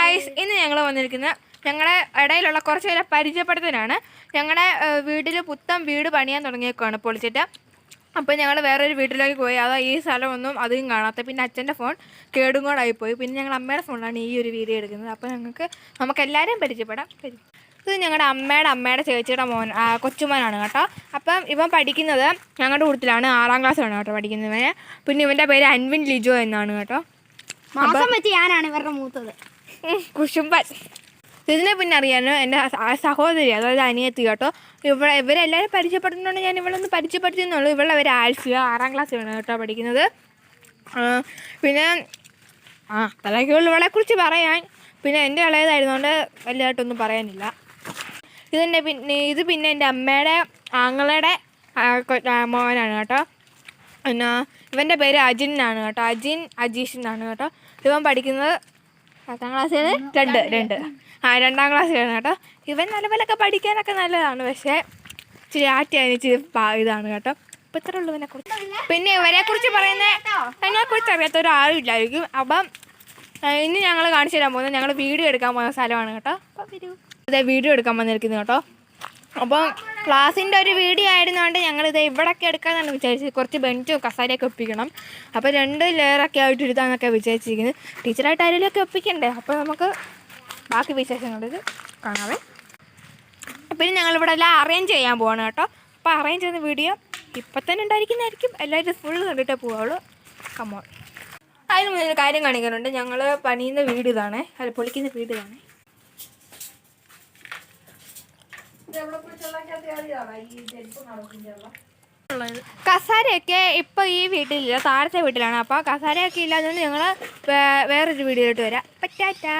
Guys, ഇന്ന് ഞങ്ങൾ വന്നിരിക്കുന്നത് ഞങ്ങളുടെ ഇടയിലുള്ള കുറച്ച് പേരെ പരിചയപ്പെടുത്താനാണ്. ഞങ്ങളുടെ വീട്ടിൽ പുത്തൻ വീട് പണിയാൻ തുടങ്ങിയേക്കുവാണ് പൊളിച്ചിട്ട്. അപ്പോൾ ഞങ്ങൾ വേറൊരു വീട്ടിലേക്ക് പോയി. അതാ ഈ സ്ഥലമൊന്നും അധികം കാണാത്ത. പിന്നെ അച്ഛൻ്റെ ഫോൺ കേടും കൂടായിപ്പോയി. പിന്നെ ഞങ്ങൾ അമ്മയുടെ ഫോണിലാണ് ഈ ഒരു വീഡിയോ എടുക്കുന്നത്. അപ്പോൾ നമുക്കെല്ലാവരെയും പരിചയപ്പെടാം. ഇത് ഞങ്ങളുടെ അമ്മയുടെ ചേച്ചിയുടെ കൊച്ചുമോനാണ് കേട്ടോ. അപ്പം ഇവൻ പഠിക്കുന്നത് ഞങ്ങളുടെ കൂട്ടത്തിലാണ്, 6ാം ക്ലാസ്സിലാണ് കേട്ടോ പഠിക്കുന്നവന്. പിന്നെ ഇവൻ്റെ പേര് അൻവിൻ ലിജോ എന്നാണ് കേട്ടോ. മാസം വെച്ച് ഞാനാണ് ഇവരുടെ മൂത്തത്, കുശുമ്പൻ. ഇതിനെ പിന്നെ അറിയാനോ എൻ്റെ സഹോദരി, അതായത് അനിയത്തി കേട്ടോ. ഇവരെല്ലാവരും പരിചയപ്പെടുന്നുണ്ട്. ഞാൻ ഇവളൊന്ന് പരിചയപ്പെടുത്തുന്നുള്ളൂ. ഇവളുടെ പേര് ആൽഫിയ, 6ാം ക്ലാസ്സിലാണ് കേട്ടോ പഠിക്കുന്നത്. പിന്നെ അത്രയൊക്കെയുള്ളൂ ഇവളെക്കുറിച്ച് പറയാൻ. പിന്നെ എൻ്റെ ഇളയതായിരുന്നുകൊണ്ട് വലുതായിട്ടൊന്നും പറയാനില്ല. ഇത് പിന്നെ എൻ്റെ അമ്മയുടെ ആങ്ങളുടെ മോനാണ് കേട്ടോ. പിന്നെ ഇവൻ്റെ പേര് അജിൻ എന്നാണ് കേട്ടോ. അജീഷ് എന്നാണ് കേട്ടോ. ഇവൻ പഠിക്കുന്നത് 10ാം ക്ലാസ്സിൽ 2ാം ക്ലാസ്സിലാണ് കേട്ടോ. ഇവൻ നല്ലപോലൊക്കെ പഠിക്കാനൊക്കെ നല്ലതാണ്, പക്ഷേ ഇച്ചിരി ഇതാണ് കേട്ടോ. അപ്പോൾ ഇത്ര ഉള്ളൂ ഇവനെക്കുറിച്ച്. പിന്നെ ഇവരെക്കുറിച്ച് അതിനെക്കുറിച്ച് അറിയാത്ത ഒരാളും ഇല്ലായിരിക്കും. അപ്പം ഇനി ഞങ്ങൾ കാണിച്ചു തരാൻ പോകുന്നത് ഞങ്ങൾ വീഡിയോ എടുക്കാൻ പോകുന്ന സ്ഥലമാണ് കേട്ടോ. അപ്പം ഇതേ വീഡിയോ എടുക്കാൻ വന്നിരിക്കുന്നത് കേട്ടോ. അപ്പം ക്ലാസ്സിൻ്റെ ഒരു വീഡിയോ ആയിരുന്നുകൊണ്ട് ഞങ്ങളിത് ഇവിടെയൊക്കെ എടുക്കാമെന്നാണ് വിചാരിച്ചത്. കുറച്ച് ബെഞ്ചും കസാരയൊക്കെ ഒപ്പിക്കണം. അപ്പോൾ 2 ലെയറൊക്കെ ആയിട്ട് എടുത്താന്നൊക്കെ വിചാരിച്ചിരിക്കുന്നത്. ടീച്ചറായിട്ട് ആരെങ്കിലുമൊക്കെ ഒപ്പിക്കണ്ടേ. അപ്പോൾ നമുക്ക് ബാക്കി വിശേഷങ്ങളിത് കാണാവേ. പിന്നെ ഞങ്ങളിവിടെ എല്ലാം അറേഞ്ച് ചെയ്യാൻ പോവാണ് കേട്ടോ. അപ്പോൾ അറേഞ്ച് ചെയ്യുന്ന വീഡിയോ ഇപ്പം തന്നെ ഉണ്ടായിരിക്കുന്നതായിരിക്കും. എല്ലാവരും ഫുള്ള് കണ്ടിട്ടേ പോവുള്ളൂ. കമ്മോൺ. അതിന് മുന്നേ ഒരു കാര്യം കാണിക്കാനുണ്ട്. ഞങ്ങൾ പണിയുന്ന വീട് ഇതാണ്, പൊളിക്കുന്ന വീട് ഇതാണ്. കസാരയൊക്കെ ഇപ്പൊ ഈ വീട്ടിലില്ല, താഴത്തെ വീട്ടിലാണ്. അപ്പോൾ കസാരയൊക്കെ ഇല്ലാത്തതുകൊണ്ട് ഞങ്ങൾ വേറൊരു വീഡിയോയിലോട്ട് വരാം. പറ്റാ.